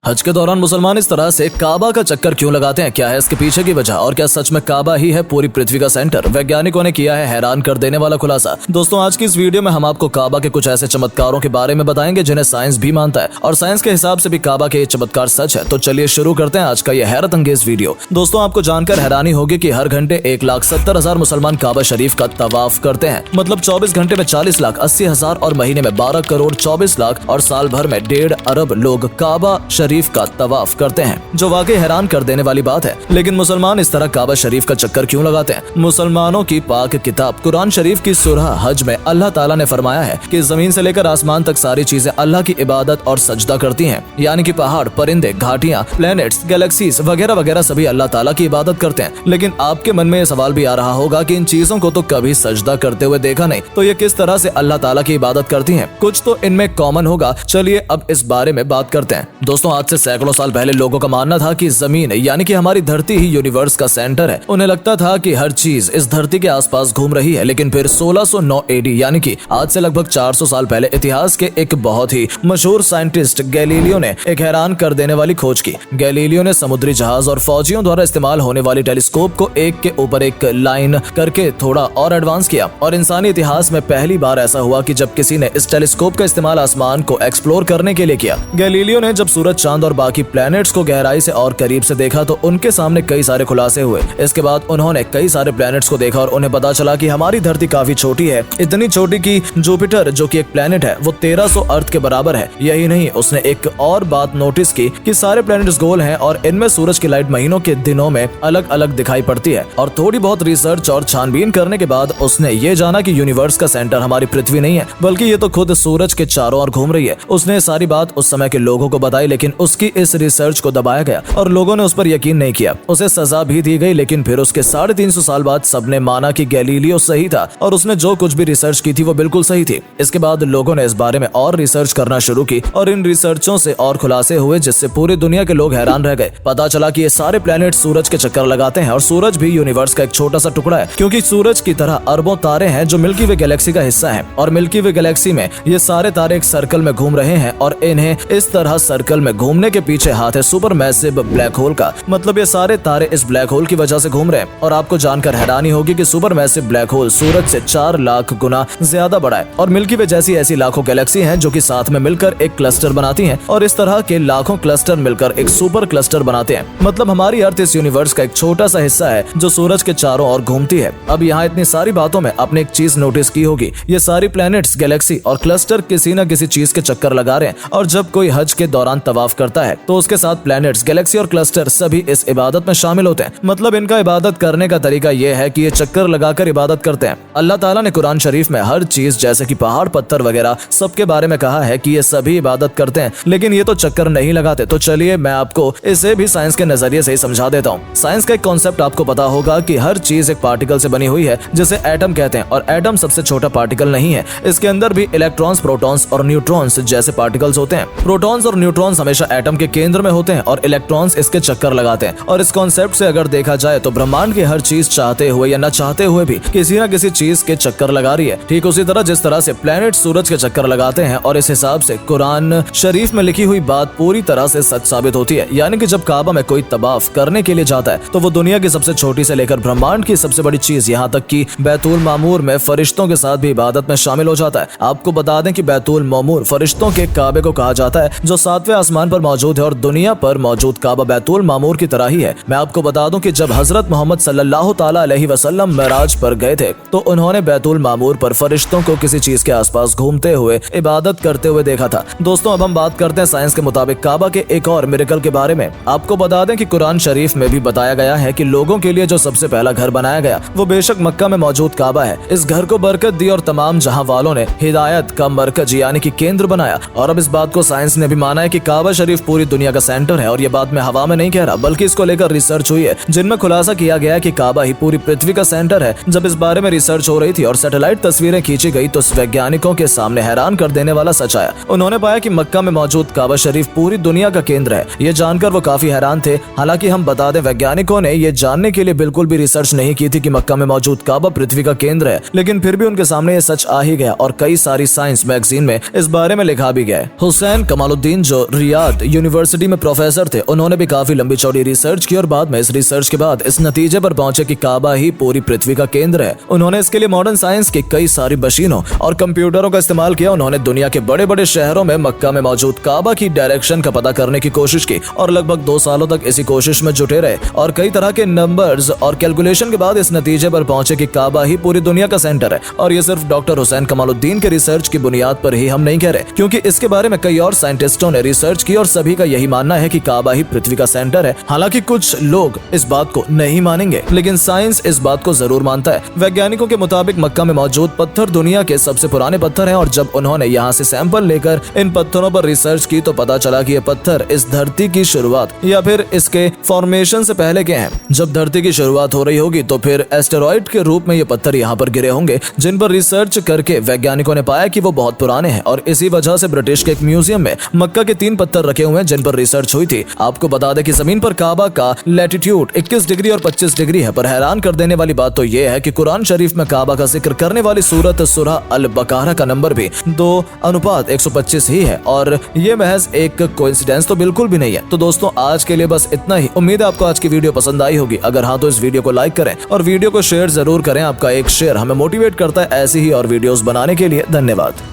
हज के दौरान मुसलमान इस तरह से काबा का चक्कर क्यों लगाते हैं, क्या है इसके पीछे की वजह और क्या सच में काबा ही है पूरी पृथ्वी का सेंटर। वैज्ञानिकों ने किया है हैरान कर देने वाला खुलासा। दोस्तों आज की इस वीडियो में हम आपको काबा के कुछ ऐसे चमत्कारों के बारे में बताएंगे जिन्हें साइंस भी मानता है और साइंस के हिसाब से भी काबा के ये चमत्कार सच है। तो चलिए शुरू करते हैं आज का ये हैरत अंगेज वीडियो। दोस्तों आपको जानकर हैरानी होगी कि हर घंटे 1,70,000 मुसलमान काबा शरीफ का तवाफ करते हैं। मतलब 24 घंटे में 40,80,000 और महीने में 12 करोड़ 24 लाख और साल भर में 1.5 अरब लोग काबा शरीफ का तवाफ करते हैं, जो वाकई हैरान कर देने वाली बात है। लेकिन मुसलमान इस तरह काबा शरीफ का चक्कर क्यों लगाते हैं? मुसलमानों की पाक किताब कुरान शरीफ की सूरह हज में अल्लाह ताला ने फरमाया है कि जमीन से लेकर आसमान तक सारी चीजें अल्लाह की इबादत और सजदा करती हैं। यानी कि पहाड़, परिंदे, घाटियां, प्लैनेट्स, गैलेक्सीज वगैरह वगैरह सभी अल्लाह ताला की इबादत करते हैं। लेकिन आपके मन में ये सवाल भी आ रहा होगा कि इन चीजों को तो कभी सजदा करते हुए देखा नहीं, तो ये किस तरह से अल्लाह ताला की इबादत करती हैं? कुछ तो इनमें कॉमन होगा। चलिए अब इस बारे में बात करते हैं। दोस्तों आज से सैकड़ों साल पहले लोगों का मानना था कि जमीन यानी कि हमारी धरती ही यूनिवर्स का सेंटर है। उन्हें लगता था कि हर चीज इस धरती के आसपास घूम रही है। लेकिन फिर 1609 एडी यानी कि आज से लगभग 400 साल पहले इतिहास के एक बहुत ही मशहूर साइंटिस्ट गैलीलियो ने एक हैरान कर देने वाली खोज की। गैलीलियो ने समुद्री जहाज और फौजियों द्वारा इस्तेमाल होने वाली टेलीस्कोप को एक के ऊपर एक लाइन करके थोड़ा और एडवांस किया और इंसानी इतिहास में पहली बार ऐसा हुआ कि जब किसी ने इस टेलीस्कोप का इस्तेमाल आसमान को एक्सप्लोर करने के लिए किया। गैलीलियो ने जब सूरज, चांद और बाकी प्लैनेट्स को गहराई से और करीब से देखा तो उनके सामने कई सारे खुलासे हुए। इसके बाद उन्होंने कई सारे प्लैनेट्स को देखा और उन्हें पता चला कि हमारी धरती काफी छोटी है, इतनी छोटी कि जुपिटर जो कि एक प्लैनेट है वो 1300 अर्थ के बराबर है। यही नहीं, उसने एक और बात नोटिस की कि सारे प्लैनेट्स गोल हैं और इनमें सूरज की लाइट महीनों के दिनों में अलग अलग दिखाई पड़ती है। और थोड़ी बहुत रिसर्च और छानबीन करने के बाद उसने ये जाना कि यूनिवर्स का सेंटर हमारी पृथ्वी नहीं है, बल्कि ये तो खुद सूरज के चारों ओर घूम रही है। उसने सारी बात उस समय के लोगों को बताई, लेकिन उसकी इस रिसर्च को दबाया गया और लोगों ने उस पर यकीन नहीं किया। उसे सजा भी दी गई। लेकिन फिर उसके 350 साल बाद सबने माना कि गैलीलियो सही था और उसने जो कुछ भी रिसर्च की थी वो बिल्कुल सही थी। इसके बाद लोगों ने इस बारे में और रिसर्च करना शुरू की और इन रिसर्चों से और खुलासे हुए जिससे पूरी दुनिया के लोग हैरान रह गए। पता चला कि ये सारे प्लैनेट सूरज के चक्कर लगाते हैं और सूरज भी यूनिवर्स का एक छोटा सा टुकड़ा है, क्योंकि सूरज की तरह अरबों तारे हैं जो मिल्की वे गैलेक्सी का हिस्सा है। और मिल्की वे गैलेक्सी में ये सारे तारे एक सर्कल में घूम रहे हैं और इन्हें इस तरह सर्कल में घूमने के पीछे हाथ है सुपर मैसिव ब्लैक होल का। मतलब ये सारे तारे इस ब्लैक होल की वजह से घूम रहे हैं। और आपको जानकर हैरानी होगी कि सुपर मैसिव ब्लैक होल सूरज से 4 लाख गुना ज्यादा बड़ा है और मिल्की वे जैसी ऐसी लाखों गैलेक्सी हैं जो कि साथ में मिलकर एक क्लस्टर बनाती हैं और इस तरह के लाखों क्लस्टर मिलकर एक सुपर क्लस्टर बनाते हैं। मतलब हमारी अर्थ इस यूनिवर्स का एक छोटा सा हिस्सा है जो सूरज के चारों ओर घूमती है। अब यहाँ इतनी सारी बातों में आपने एक चीज नोटिस की होगी, ये सारी प्लैनेट्स, गैलेक्सी और क्लस्टर किसी न किसी चीज के चक्कर लगा रहे हैं। और जब कोई हज के दौरान तवाफ करता है तो उसके साथ प्लैनेट्स, गैलेक्सी और क्लस्टर सभी इस इबादत में शामिल होते हैं। मतलब इनका इबादत करने का तरीका यह है कि ये चक्कर लगाकर इबादत करते हैं। अल्लाह ताला ने कुरान शरीफ में हर चीज जैसे कि पहाड़, पत्थर वगैरह सबके बारे में कहा है कि ये सभी इबादत करते हैं, लेकिन ये तो चक्कर नहीं लगाते। तो चलिए मैं आपको इसे भी साइंस के नजरिए से ही समझा देता हूँ। साइंस का एक कॉन्सेप्ट आपको पता होगा कि हर चीज एक पार्टिकल से बनी हुई है जिसे एटम कहते हैं। और एटम सबसे छोटा पार्टिकल नहीं है, इसके अंदर भी इलेक्ट्रॉन्स, प्रोटॉन्स और न्यूट्रॉन्स जैसे पार्टिकल्स होते हैं। प्रोटॉन्स और न्यूट्रॉन्स हमेशा एटम के केंद्र में होते हैं और इलेक्ट्रॉन्स इसके चक्कर लगाते हैं। और इस कॉन्सेप्ट से अगर देखा जाए तो ब्रह्मांड की हर चीज चाहते हुए या न चाहते हुए भी किसी न किसी चीज के चक्कर लगा रही है। ठीक उसी तरह जिस तरह से प्लैनेट सूरज के चक्कर लगाते हैं। और इस हिसाब से कुरान शरीफ में लिखी हुई बात पूरी तरह से सच साबित होती है। यानी कि जब काबा में कोई तवाफ करने के लिए जाता है तो वो दुनिया की सबसे छोटी से लेकर ब्रह्मांड की सबसे बड़ी चीज यहाँ तक कि बैतुल मामूर में फरिश्तों के साथ भी इबादत में शामिल हो जाता है। आपको बता दें कि बैतुल मामूर फरिश्तों के काबे को कहा जाता है जो 7वें आसमान पर मौजूद है और दुनिया पर मौजूद काबा बैतुल मामूर की तरह ही है। मैं आपको बता दूं कि जब हजरत मोहम्मद सल्लल्लाहु ताला अलैहि वसल्लम मेराज पर गए थे तो उन्होंने बैतुल मामूर पर फरिश्तों को किसी चीज के आसपास घूमते हुए इबादत करते हुए देखा था। दोस्तों अब हम बात करते हैं साइंस के मुताबिक काबा के एक और मिरेकल के बारे में। आपको बता दें कि कुरान शरीफ में भी बताया गया है कि लोगों के लिए जो सबसे पहला घर बनाया गया वो बेशक मक्का में मौजूद काबा है। इस घर को बरकत दी और तमाम जहां वालों ने हिदायत का मरकज यानी कि केंद्र बनाया। और अब इस बात को साइंस ने भी माना है कि काबा शरीफ पूरी दुनिया का सेंटर है। और ये बात मैं हवा में नहीं कह रहा, बल्कि इसको लेकर रिसर्च हुई है जिनमें खुलासा किया गया कि काबा ही पूरी पृथ्वी का सेंटर है। जब इस बारे में रिसर्च हो रही थी और सैटेलाइट तस्वीरें खींची गई तो वैज्ञानिकों के सामने हैरान कर देने वाला सच आया। उन्होंने पाया कि मक्का में मौजूद काबा शरीफ पूरी दुनिया का केंद्र है। ये जानकर वो काफी हैरान थे। हालांकि हम बता दें वैज्ञानिकों ने ये जानने के लिए बिल्कुल भी रिसर्च नहीं की थी कि मक्का में मौजूद काबा पृथ्वी का केंद्र है, लेकिन फिर भी उनके सामने ये सच आ ही गया और कई सारी साइंस मैगजीन में इस बारे में लिखा भी गया है। हुसैन कमालुद्दीन जो रियाद ऑक्सफोर्ड यूनिवर्सिटी में प्रोफेसर थे। उन्होंने भी काफी लंबी चौड़ी रिसर्च की और बाद में इस रिसर्च के बाद इस नतीजे पर पहुंचे कि काबा ही पूरी पृथ्वी का केंद्र है। उन्होंने इसके लिए मॉडर्न साइंस की कई सारी मशीनों और कंप्यूटरों का इस्तेमाल किया। उन्होंने दुनिया के बड़े बड़े शहरों में मक्का में मौजूद काबा की डायरेक्शन का पता करने की कोशिश की और लगभग 2 सालों तक इसी कोशिश में जुटे रहे और कई तरह के नंबर्स और कैलकुलेशन के बाद इस नतीजे पर पहुंचे कि काबा ही पूरी दुनिया का सेंटर है। और ये सिर्फ डॉक्टर हुसैन कमालुद्दीन के रिसर्च की बुनियाद पर ही हम नहीं कह रहे, क्योंकि इसके बारे में कई और साइंटिस्टों ने रिसर्च की और सभी का यही मानना है कि काबा ही पृथ्वी का सेंटर है। हालांकि कुछ लोग इस बात को नहीं मानेंगे, लेकिन साइंस इस बात को जरूर मानता है। वैज्ञानिकों के मुताबिक मक्का में मौजूद पत्थर दुनिया के सबसे पुराने पत्थर हैं और जब उन्होंने यहाँ से सैंपल लेकर इन पत्थरों पर रिसर्च की तो पता चला कि ये पत्थर इस धरती की शुरुआत या फिर इसके फॉर्मेशन से पहले के हैं। जब धरती की शुरुआत हो रही होगी तो फिर एस्टेरॉइड के रूप में ये पत्थर यहाँ पर गिरे होंगे, जिन पर रिसर्च करके वैज्ञानिकों ने पाया कि वो बहुत पुराने हैं और इसी वजह से ब्रिटिश के एक म्यूजियम में मक्का के 3 पत्थर रखे हुए हैं जिन पर रिसर्च हुई थी। आपको बता दें कि जमीन पर काबा का लैटिट्यूड 21 डिग्री और 25 डिग्री है, पर हैरान कर देने वाली बात तो ये है कि कुरान शरीफ में काबा का जिक्र करने वाली सूरत सूरह अल बकरा का नंबर भी 2:125 ही है और ये महज एक कोइंसिडेंस तो बिल्कुल भी नहीं है। तो दोस्तों आज के लिए बस इतना ही। उम्मीद है आपको आज की वीडियो पसंद आई होगी। अगर हाँ तो इस वीडियो को लाइक करें और वीडियो को शेयर जरूर करें। आपका एक शेयर हमें मोटिवेट करता है ऐसी ही और वीडियोस बनाने के लिए। धन्यवाद।